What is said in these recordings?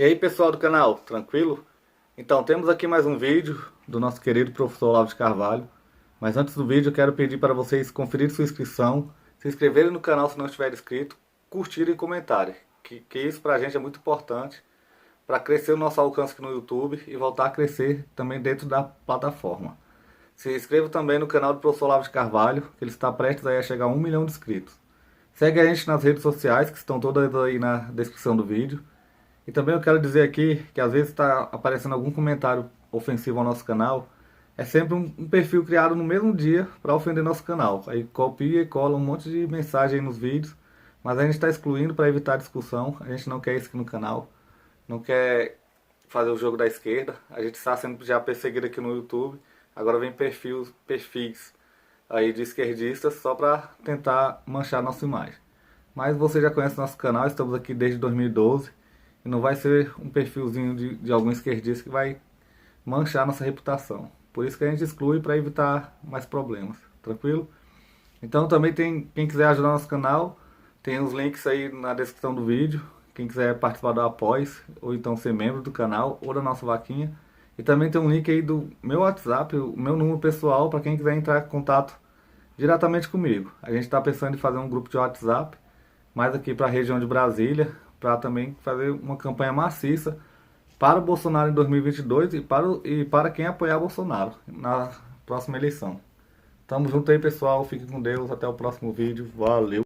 E aí pessoal do canal, tranquilo? Então temos aqui mais um vídeo do nosso querido professor Olavo de Carvalho. Mas antes do vídeo eu quero pedir para vocês conferirem sua inscrição, se inscreverem no canal se não estiver inscrito, curtirem e comentarem. Que isso pra gente é muito importante para crescer o nosso alcance aqui no YouTube e voltar a crescer também dentro da plataforma. Se inscreva também no canal do professor Olavo de Carvalho, que ele está prestes aí a chegar a 1 milhão de inscritos. Segue a gente nas redes sociais, que estão todas aí na descrição do vídeo. E também eu quero dizer aqui que às vezes está aparecendo algum comentário ofensivo ao nosso canal. É sempre um perfil criado no mesmo dia para ofender nosso canal. Aí copia e cola um monte de mensagem aí nos vídeos. Mas a gente está excluindo para evitar discussão. A gente não quer isso aqui no canal. Não quer fazer o jogo da esquerda. A gente está sendo já perseguido aqui no YouTube. Agora vem perfis aí de esquerdistas só para tentar manchar nossa imagem. Mas você já conhece nosso canal, estamos aqui desde 2012. E não vai ser um perfilzinho de algum esquerdista que vai manchar nossa reputação. Por isso que a gente exclui para evitar mais problemas, tranquilo? Então também tem, quem quiser ajudar nosso canal, tem os links aí na descrição do vídeo. Quem quiser participar do Apoia-se, ou então ser membro do canal, ou da nossa vaquinha. E também tem um link aí do meu WhatsApp, o meu número pessoal, para quem quiser entrar em contato diretamente comigo. A gente está pensando em fazer um grupo de WhatsApp, mais aqui para a região de Brasília, para também fazer uma campanha maciça para o Bolsonaro em 2022 e para quem apoiar Bolsonaro na próxima eleição. Tamo junto aí, pessoal. Fique com Deus. Até o próximo vídeo. Valeu!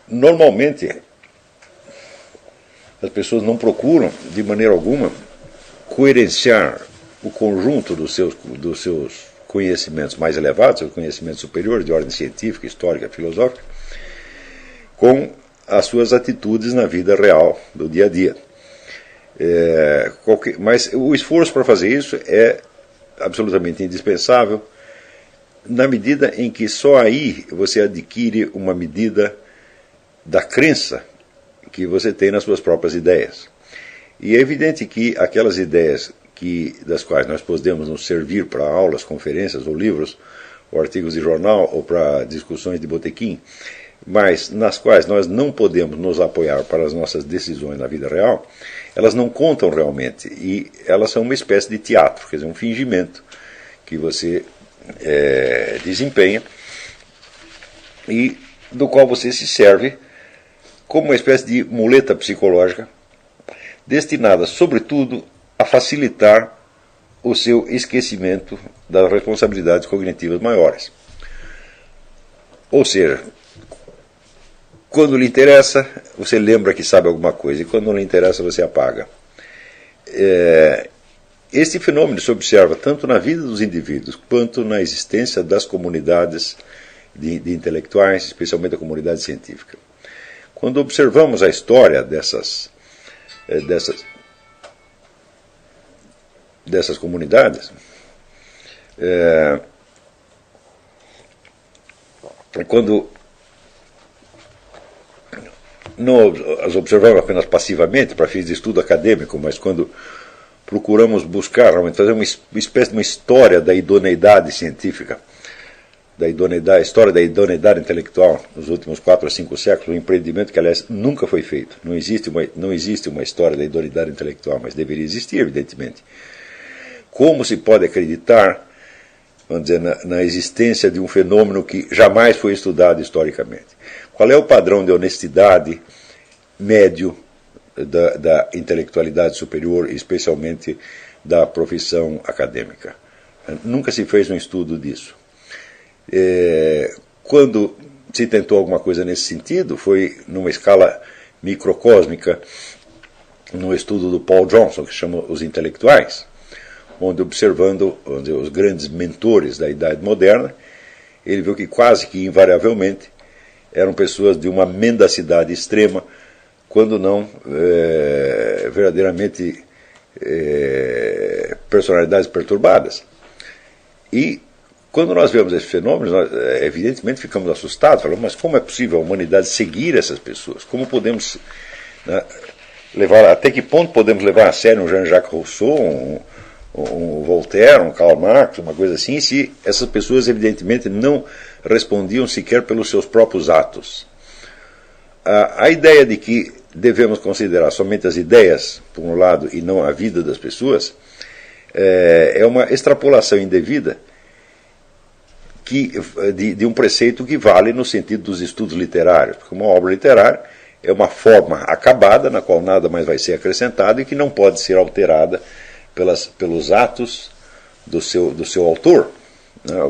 Normalmente, as pessoas não procuram, de maneira alguma, coerenciar o conjunto dos seus conhecimentos mais elevados, seus conhecimentos superiores, de ordem científica, histórica, filosófica, com as suas atitudes na vida real, do dia a dia. Mas o esforço para fazer isso é absolutamente indispensável, na medida em que só aí você adquire uma medida da crença que você tem nas suas próprias ideias. E é evidente que aquelas ideias das quais nós podemos nos servir para aulas, conferências, ou livros, ou artigos de jornal, ou para discussões de botequim, mas nas quais nós não podemos nos apoiar para as nossas decisões na vida real, elas não contam realmente, e elas são uma espécie de teatro, quer dizer, um fingimento que você desempenha e do qual você se serve como uma espécie de muleta psicológica destinada, sobretudo, a facilitar o seu esquecimento das responsabilidades cognitivas maiores. Ou seja, quando lhe interessa, você lembra que sabe alguma coisa, e quando não lhe interessa, você apaga. Este fenômeno se observa tanto na vida dos indivíduos, quanto na existência das comunidades de intelectuais, especialmente a comunidade científica. Quando observamos a história dessas comunidades, quando não as observamos apenas passivamente, para fins de estudo acadêmico, mas quando procuramos buscar, realmente, fazer uma espécie de uma história da idoneidade científica, a história da idoneidade intelectual nos últimos 4 a 5 séculos, um empreendimento que, aliás, nunca foi feito. Não existe uma história da idoneidade intelectual, mas deveria existir, evidentemente. Como se pode acreditar, vamos dizer, na existência de um fenômeno que jamais foi estudado historicamente? Qual é o padrão de honestidade médio da intelectualidade superior, especialmente da profissão acadêmica? Nunca se fez um estudo disso. Quando se tentou alguma coisa nesse sentido foi numa escala microcósmica, no estudo do Paul Johnson, que chama Os Intelectuais, onde observando os grandes mentores da Idade Moderna, ele viu que quase que invariavelmente eram pessoas de uma mendacidade extrema, quando não verdadeiramente personalidades perturbadas. E quando nós vemos esse fenômeno, nós, evidentemente ficamos assustados, falamos, mas como é possível a humanidade seguir essas pessoas? Como podemos, né, até que ponto podemos levar a sério um Jean-Jacques Rousseau, um Voltaire, um Karl Marx, uma coisa assim, se essas pessoas evidentemente não respondiam sequer pelos seus próprios atos? A ideia de que devemos considerar somente as ideias, por um lado, e não a vida das pessoas, é uma extrapolação indevida de um preceito que vale no sentido dos estudos literários, porque uma obra literária é uma forma acabada, na qual nada mais vai ser acrescentado e que não pode ser alterada pelos atos do seu autor.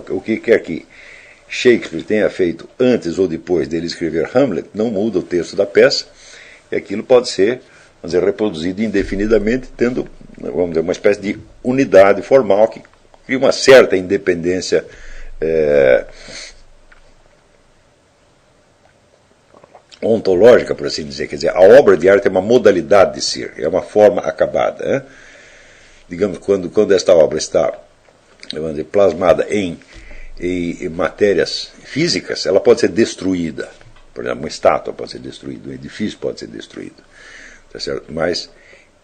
O que quer que Shakespeare tenha feito antes ou depois dele escrever Hamlet não muda o texto da peça, e aquilo pode ser, vamos dizer, reproduzido indefinidamente, tendo, vamos dizer, uma espécie de unidade formal que cria uma certa independência ontológica, por assim dizer. Quer dizer, a obra de arte é uma modalidade de ser, é uma forma acabada, né? Digamos, quando esta obra está, vamos dizer, plasmada em matérias físicas, ela pode ser destruída. Por exemplo, uma estátua pode ser destruída, um edifício pode ser destruído, tá certo? Mas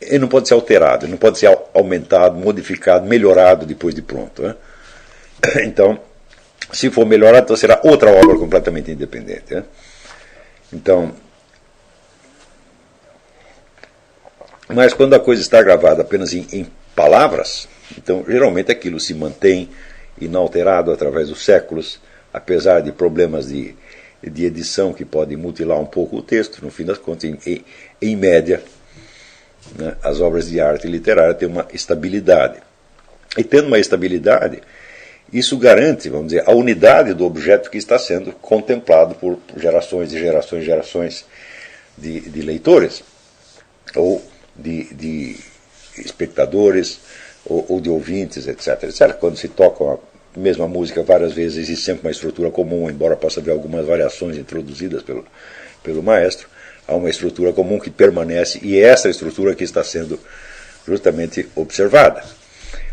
ele não pode ser alterado, ele não pode ser aumentado, modificado, melhorado depois de pronto, né? Então, se for melhorado, então será outra obra completamente independente, né? Então, mas quando a coisa está gravada apenas em palavras, então geralmente aquilo se mantém inalterado através dos séculos, apesar de problemas de edição que podem mutilar um pouco o texto. No fim das contas, em média, né, as obras de arte literária têm uma estabilidade. E tendo uma estabilidade, isso garante, vamos dizer, a unidade do objeto que está sendo contemplado por gerações e gerações e gerações de leitores, ou de espectadores, ou de ouvintes, etc, etc. Quando se toca a mesma música várias vezes, existe sempre uma estrutura comum, embora possa haver algumas variações introduzidas pelo maestro, há uma estrutura comum que permanece, e é essa estrutura que está sendo justamente observada.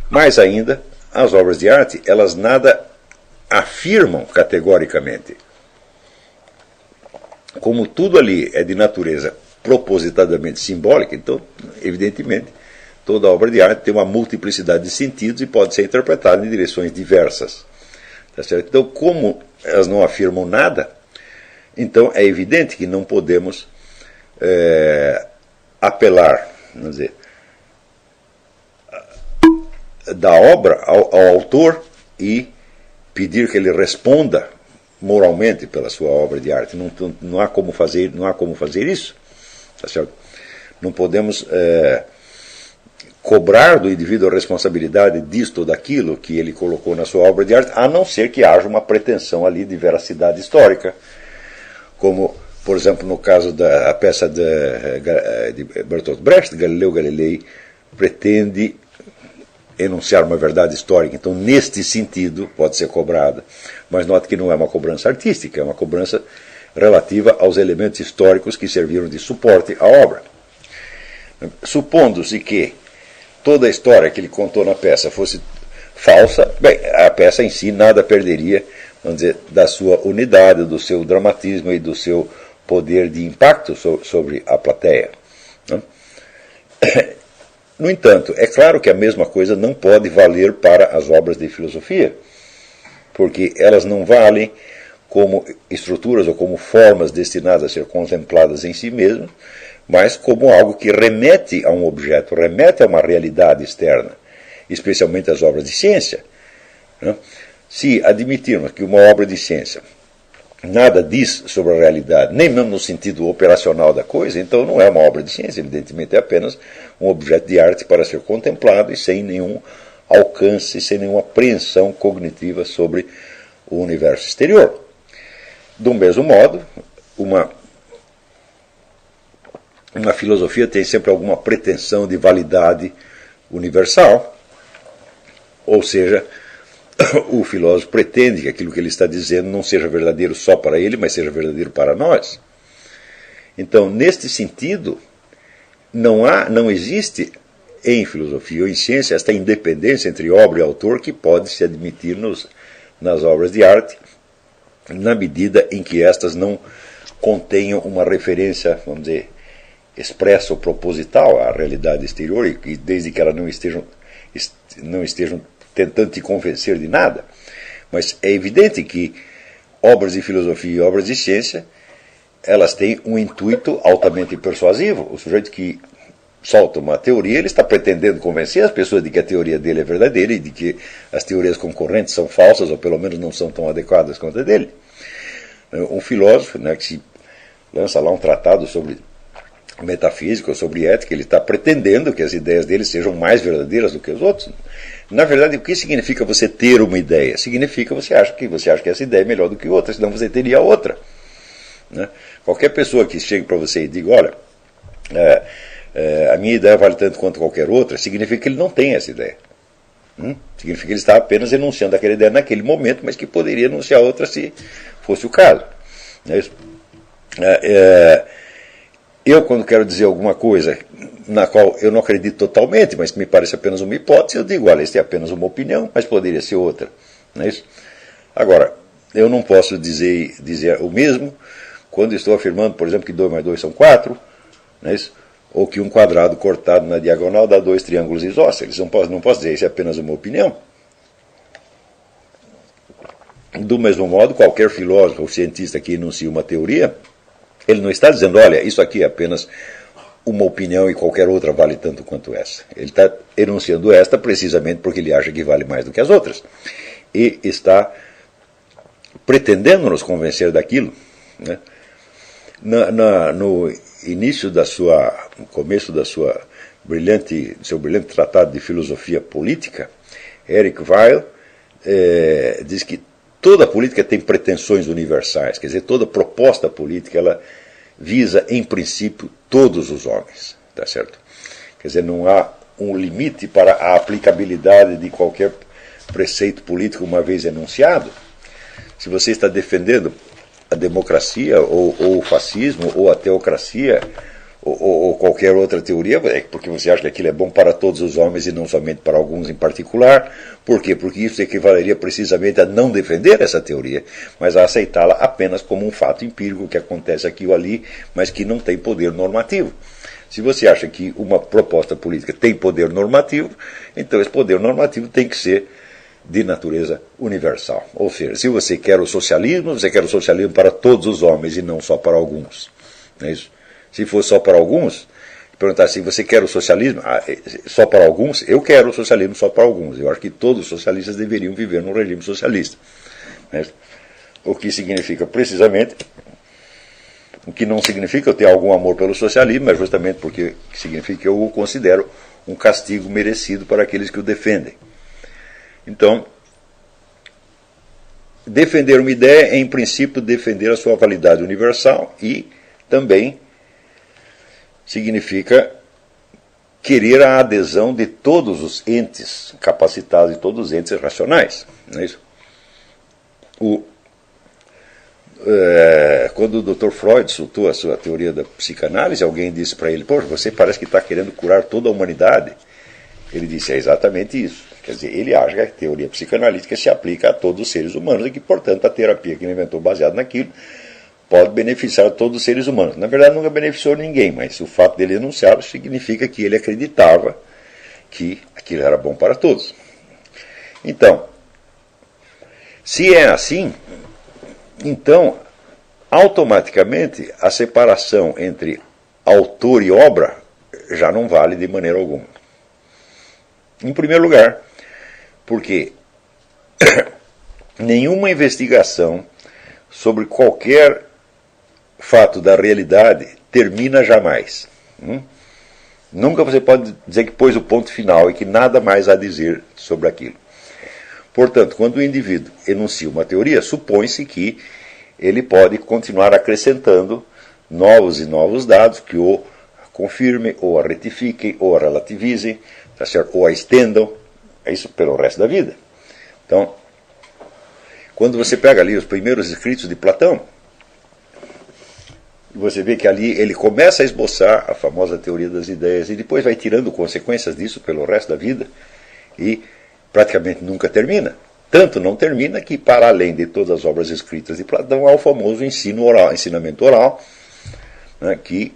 Mais ainda, as obras de arte, elas nada afirmam categoricamente. Como tudo ali é de natureza propositadamente simbólica, então, evidentemente, toda obra de arte tem uma multiplicidade de sentidos e pode ser interpretada em direções diversas. Tá certo? Então, como elas não afirmam nada, então é evidente que não podemos apelar, vamos dizer, da obra ao autor e pedir que ele responda moralmente pela sua obra de arte. Não há como fazer isso. Tá certo? Não podemos cobrar do indivíduo a responsabilidade disto ou daquilo que ele colocou na sua obra de arte, a não ser que haja uma pretensão ali de veracidade histórica, como, por exemplo, no caso da peça de Bertolt Brecht, Galileu Galilei pretende enunciar uma verdade histórica, então neste sentido pode ser cobrada, mas note que não é uma cobrança artística, é uma cobrança relativa aos elementos históricos que serviram de suporte à obra. Supondo-se que toda a história que ele contou na peça fosse falsa, bem, a peça em si nada perderia, vamos dizer, da sua unidade, do seu dramatismo e do seu poder de impacto sobre a plateia, né? No entanto, é claro que a mesma coisa não pode valer para as obras de filosofia, porque elas não valem como estruturas ou como formas destinadas a ser contempladas em si mesmas, mas como algo que remete a um objeto, remete a uma realidade externa, especialmente as obras de ciência, né? Se admitirmos que uma obra de ciência nada diz sobre a realidade, nem mesmo no sentido operacional da coisa, então não é uma obra de ciência, evidentemente é apenas um objeto de arte para ser contemplado e sem nenhum alcance, sem nenhuma apreensão cognitiva sobre o universo exterior. Do mesmo modo, uma filosofia tem sempre alguma pretensão de validade universal, ou seja, o filósofo pretende que aquilo que ele está dizendo não seja verdadeiro só para ele, mas seja verdadeiro para nós. Então, neste sentido, não existe em filosofia ou em ciência esta independência entre obra e autor que pode se admitir nas obras de arte, na medida em que estas não contenham uma referência, vamos dizer, expressa ou proposital à realidade exterior, e desde que elas não estejam tentando te convencer de nada. Mas é evidente que obras de filosofia e obras de ciência, elas têm um intuito altamente persuasivo. O sujeito que solta uma teoria, ele está pretendendo convencer as pessoas de que a teoria dele é verdadeira e de que as teorias concorrentes são falsas, ou pelo menos não são tão adequadas quanto a dele. Um filósofo, né, que se lança lá um tratado sobre metafísica ou sobre ética, ele está pretendendo que as ideias dele sejam mais verdadeiras do que os outros. Na verdade, o que significa você ter uma ideia? Significa você acha que essa ideia é melhor do que outra, senão você teria outra. Né? Qualquer pessoa que chegue para você e diga, olha, a minha ideia vale tanto quanto qualquer outra, significa que ele não tem essa ideia. Significa que ele está apenas enunciando aquela ideia naquele momento, mas que poderia enunciar outra se fosse o caso. Não é isso? Eu, quando quero dizer alguma coisa na qual eu não acredito totalmente, mas que me parece apenas uma hipótese, eu digo, olha, esta é apenas uma opinião, mas poderia ser outra. Não é isso? Agora, eu não posso dizer o mesmo quando estou afirmando, por exemplo, que 2 mais 2 são 4, não é isso? Ou que um quadrado cortado na diagonal dá 2 triângulos isósceles. Não posso dizer, isso é apenas uma opinião. Do mesmo modo, qualquer filósofo ou cientista que enuncia uma teoria, ele não está dizendo, olha, isso aqui é apenas uma opinião e qualquer outra vale tanto quanto essa. Ele está enunciando esta precisamente porque ele acha que vale mais do que as outras. E está pretendendo nos convencer daquilo. Né? No início no começo do seu brilhante tratado de filosofia política, Eric Weil diz que toda política tem pretensões universais, quer dizer, toda proposta política ela visa, em princípio, todos os homens, tá certo? Quer dizer, não há um limite para a aplicabilidade de qualquer preceito político uma vez enunciado. Se você está defendendo a democracia, ou o fascismo, ou a teocracia, ou qualquer outra teoria, é porque você acha que aquilo é bom para todos os homens e não somente para alguns em particular. Por quê? Porque isso equivaleria precisamente a não defender essa teoria, mas a aceitá-la apenas como um fato empírico que acontece aqui ou ali, mas que não tem poder normativo. Se você acha que uma proposta política tem poder normativo, então esse poder normativo tem que ser de natureza universal. Ou seja, se você quer o socialismo, você quer o socialismo para todos os homens e não só para alguns. Não é isso? Se fosse só para alguns, perguntar assim, você quer o socialismo só para alguns? Eu quero o socialismo só para alguns. Eu acho que todos os socialistas deveriam viver num regime socialista. Né? O que significa precisamente, o que não significa eu ter algum amor pelo socialismo, mas justamente porque significa que eu o considero um castigo merecido para aqueles que o defendem. Então, defender uma ideia é, em princípio, defender a sua validade universal e também significa querer a adesão de todos os entes capacitados, de todos os entes racionais. Não é isso? Quando o Dr. Freud soltou a sua teoria da psicanálise, alguém disse para ele, poxa, você parece que está querendo curar toda a humanidade. Ele disse, é exatamente isso. Quer dizer, ele acha que a teoria psicanalítica se aplica a todos os seres humanos e que, portanto, a terapia que ele inventou baseada naquilo pode beneficiar todos os seres humanos. Na verdade, nunca beneficiou ninguém, mas o fato dele enunciá-lo significa que ele acreditava que aquilo era bom para todos. Então, se é assim, então, automaticamente, a separação entre autor e obra já não vale de maneira alguma. Em primeiro lugar, porque nenhuma investigação sobre qualquer fato da realidade termina jamais. Nunca você pode dizer que pôs o ponto final e que nada mais há a dizer sobre aquilo. Portanto, quando o indivíduo enuncia uma teoria, supõe-se que ele pode continuar acrescentando novos e novos dados que ou confirmem, ou a retifiquem, ou a relativizem, tá certo? Ou a estendam, é isso pelo resto da vida. Então, quando você pega ali os primeiros escritos de Platão, você vê que ali ele começa a esboçar a famosa teoria das ideias e depois vai tirando consequências disso pelo resto da vida e praticamente nunca termina. Tanto não termina que, para além de todas as obras escritas de Platão, há o famoso ensino oral, ensinamento oral, né, que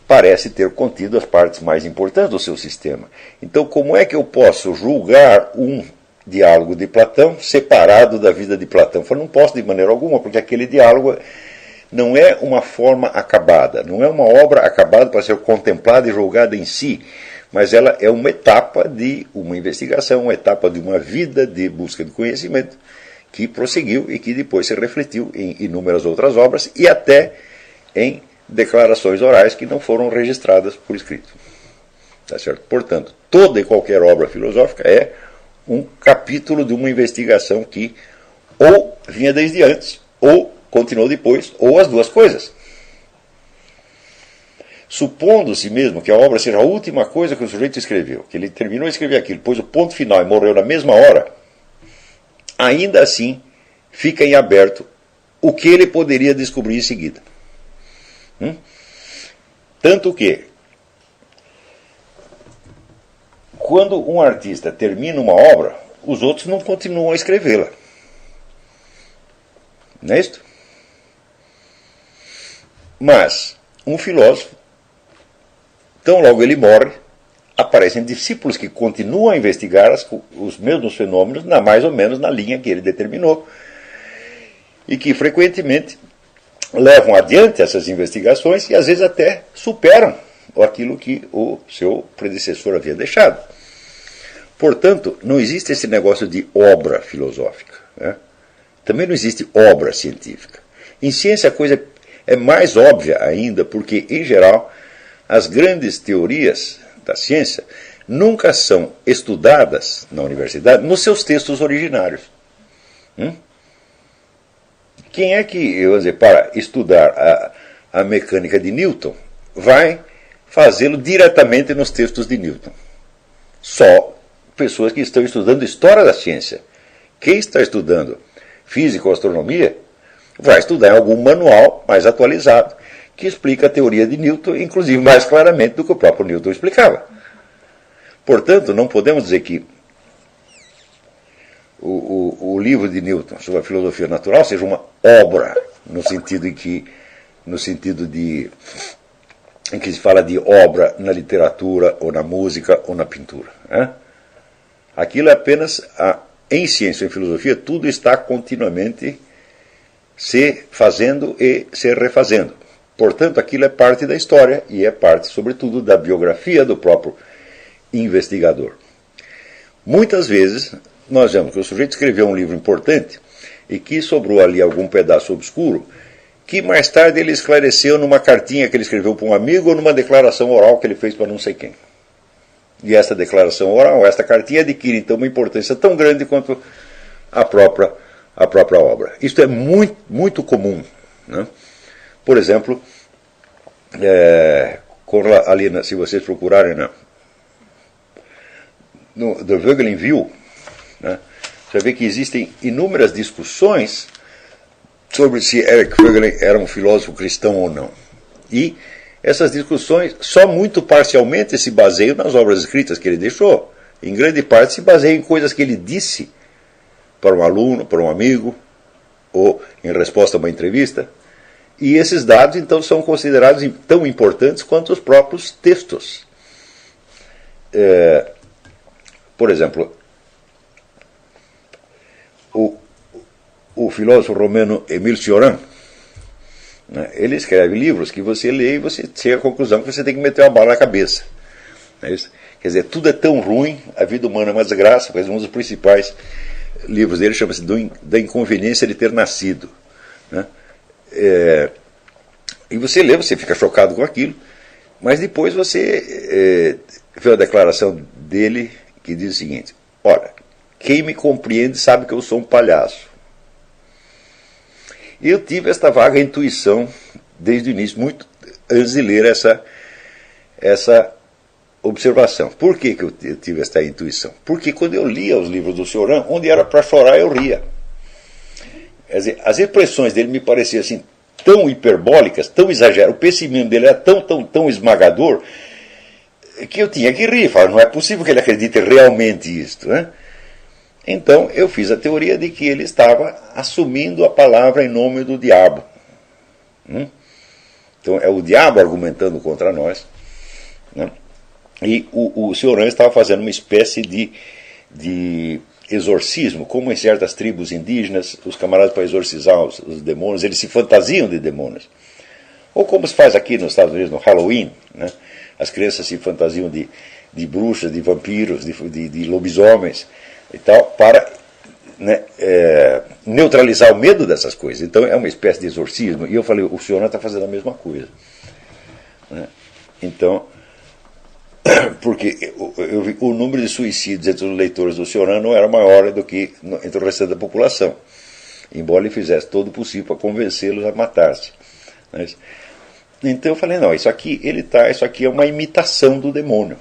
parece ter contido as partes mais importantes do seu sistema. Então, como é que eu posso julgar um diálogo de Platão separado da vida de Platão? Eu não posso de maneira alguma, porque aquele diálogo não é uma forma acabada, não é uma obra acabada para ser contemplada e julgada em si, mas ela é uma etapa de uma investigação, uma etapa de uma vida de busca de conhecimento que prosseguiu e que depois se refletiu em inúmeras outras obras e até em declarações orais que não foram registradas por escrito. Tá certo? Portanto, toda e qualquer obra filosófica é um capítulo de uma investigação que ou vinha desde antes, ou continuou depois, ou as duas coisas. Supondo-se mesmo que a obra seja a última coisa que o sujeito escreveu, que ele terminou de escrever aquilo, pôs o ponto final e morreu na mesma hora, ainda assim fica em aberto o que ele poderia descobrir em seguida. Tanto que, quando um artista termina uma obra, os outros não continuam a escrevê-la. Não é isso? Mas um filósofo, tão logo ele morre, aparecem discípulos que continuam a investigar os mesmos fenômenos, mais ou menos na linha que ele determinou, e que frequentemente levam adiante essas investigações e às vezes até superam aquilo que o seu predecessor havia deixado. Portanto, não existe esse negócio de obra filosófica, né? Também não existe obra científica. Em ciência a coisa é mais óbvia ainda, porque, em geral, as grandes teorias da ciência nunca são estudadas na universidade nos seus textos originários. Quem é que, eu vou dizer, para estudar a mecânica de Newton, vai fazê-lo diretamente nos textos de Newton? Só pessoas que estão estudando história da ciência. Quem está estudando física ou astronomia vai estudar em algum manual mais atualizado que explica a teoria de Newton, inclusive mais claramente do que o próprio Newton explicava. Portanto, não podemos dizer que o livro de Newton sobre a filosofia natural seja uma obra, no sentido em que se fala de obra na literatura, ou na música, ou na pintura. Né? Aquilo é apenas, em ciência e em filosofia, tudo está continuamente se fazendo e se refazendo. Portanto, aquilo é parte da história e é parte, sobretudo, da biografia do próprio investigador. Muitas vezes, nós vemos que o sujeito escreveu um livro importante e que sobrou ali algum pedaço obscuro que mais tarde ele esclareceu numa cartinha que ele escreveu para um amigo ou numa declaração oral que ele fez para não sei quem. E essa declaração oral, esta cartinha adquire então uma importância tão grande quanto a própria obra. Isto é muito, muito comum. Né? Por exemplo, ali, se vocês procurarem no The Vogelin View, né, você vê que existem inúmeras discussões sobre se Eric Voegelin era um filósofo cristão ou não. E essas discussões só muito parcialmente se baseiam nas obras escritas que ele deixou. Em grande parte se baseiam em coisas que ele disse para um aluno, para um amigo, ou em resposta a uma entrevista. E esses dados, então, são considerados tão importantes quanto os próprios textos. Por exemplo, o filósofo romeno Émile Cioran, né, ele escreve livros que você lê e você chega à conclusão que você tem que meter uma bala na cabeça. Não é isso? Quer dizer, tudo é tão ruim, a vida humana é uma desgraça, mas um dos principais livros dele chama-se Da Inconveniência de Ter Nascido. Né? E você lê, você fica chocado com aquilo, mas depois você vê a declaração dele que diz o seguinte: olha, quem me compreende sabe que eu sou um palhaço. E eu tive esta vaga intuição desde o início, muito antes de ler essa observação. Por que eu tive esta intuição? Porque quando eu lia os livros do Cioran, onde era para chorar, eu ria. Quer dizer, as expressões dele me pareciam assim, tão hiperbólicas, tão exageradas, o pessimismo dele era tão esmagador, que eu tinha que rir. Falar, não é possível que ele acredite realmente isto, né? Então eu fiz a teoria de que ele estava assumindo a palavra em nome do diabo. Então é o diabo argumentando contra nós, né? E o Cioran estava fazendo uma espécie de exorcismo, como em certas tribos indígenas, os camaradas, para exorcizar os demônios, eles se fantasiam de demônios. Ou como se faz aqui nos Estados Unidos, no Halloween, né? As crianças se fantasiam de bruxas, de vampiros, de lobisomens e tal, para, né, neutralizar o medo dessas coisas. Então é uma espécie de exorcismo. E eu falei, o Cioran está fazendo a mesma coisa, né? Então, porque o número de suicídios entre os leitores do Cioran não era maior do que entre o restante da população, embora ele fizesse todo o possível para convencê-los a matar-se. Então eu falei, não, isso aqui é uma imitação do demônio.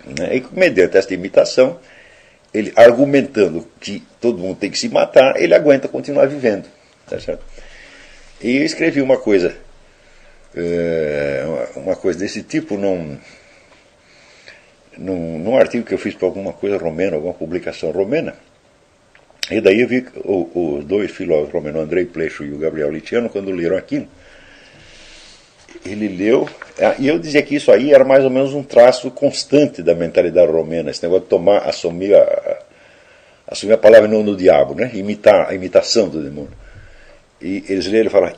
E mediante esta imitação, ele argumentando que todo mundo tem que se matar, ele aguenta continuar vivendo. Tá certo? E eu escrevi uma coisa desse tipo num artigo que eu fiz para alguma coisa romena, alguma publicação romena. E daí eu vi que os dois filósofos romenos, Andrei Plecho e o Gabriel Litiano, quando leram aquilo, ele leu, e eu dizia que isso aí era mais ou menos um traço constante da mentalidade romena, esse negócio de assumir a palavra em nome do diabo, né? A imitação do demônio. E eles leram e falaram,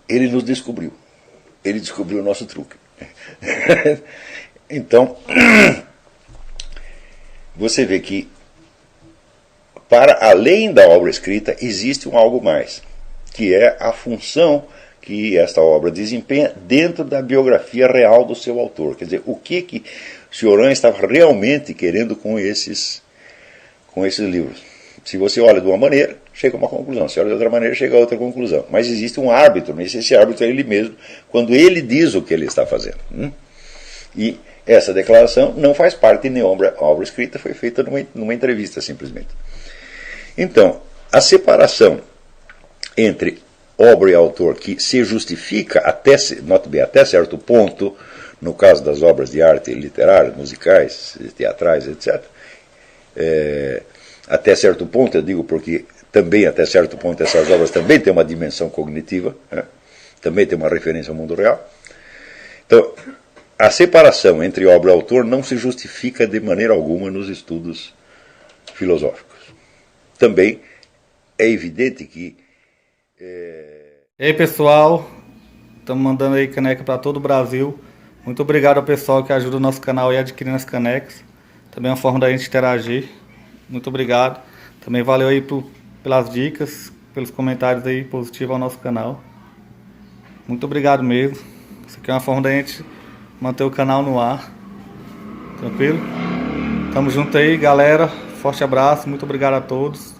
ele nos descobriu, ele descobriu o nosso truque. Então, você vê que, para além da obra escrita, existe algo mais, que é a função que esta obra desempenha dentro da biografia real do seu autor. Quer dizer, o que Cioran estava realmente querendo com esses livros. Se você olha de uma maneira, chega a uma conclusão. Se olha de outra maneira, chega a outra conclusão. Mas existe um árbitro, mas esse árbitro é ele mesmo, quando ele diz o que ele está fazendo. E essa declaração não faz parte de nenhuma obra escrita, foi feita numa entrevista, simplesmente. Então, a separação entre obra e autor, que se justifica até certo ponto, no caso das obras de arte literária, musicais, teatrais, etc., até certo ponto, eu digo porque também até certo ponto essas obras também têm uma dimensão cognitiva, né? Também tem uma referência ao mundo real. Então, a separação entre obra e autor não se justifica de maneira alguma nos estudos filosóficos. Também é evidente que... E aí, pessoal, estamos mandando aí caneca para todo o Brasil. Muito obrigado ao pessoal que ajuda o nosso canal e adquirindo as canecas. Também é uma forma da gente interagir. Muito obrigado. Também valeu aí pelas dicas, pelos comentários aí positivos ao nosso canal. Muito obrigado mesmo. Isso aqui é uma forma da gente manter o canal no ar. Tranquilo? Tamo junto aí, galera. Forte abraço, muito obrigado a todos.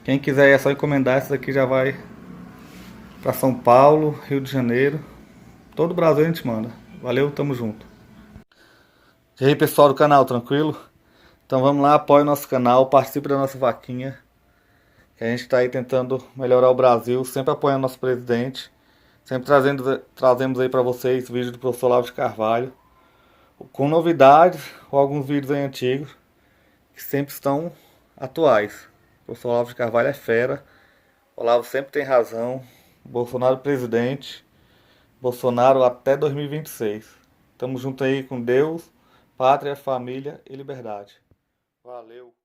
Quem quiser é só encomendar, essa daqui já vai para São Paulo, Rio de Janeiro. Todo o Brasil a gente manda. Valeu, tamo junto. E aí, pessoal do canal, tranquilo? Então vamos lá, apoie o nosso canal, participe da nossa vaquinha. Que a gente está aí tentando melhorar o Brasil, sempre apoiando nosso presidente. Sempre trazemos aí para vocês vídeos do professor Olavo de Carvalho, com novidades ou alguns vídeos aí antigos, que sempre estão atuais. O professor Olavo de Carvalho é fera, o Olavo sempre tem razão, Bolsonaro presidente, Bolsonaro até 2026. Tamo junto aí com Deus, pátria, família e liberdade. Valeu!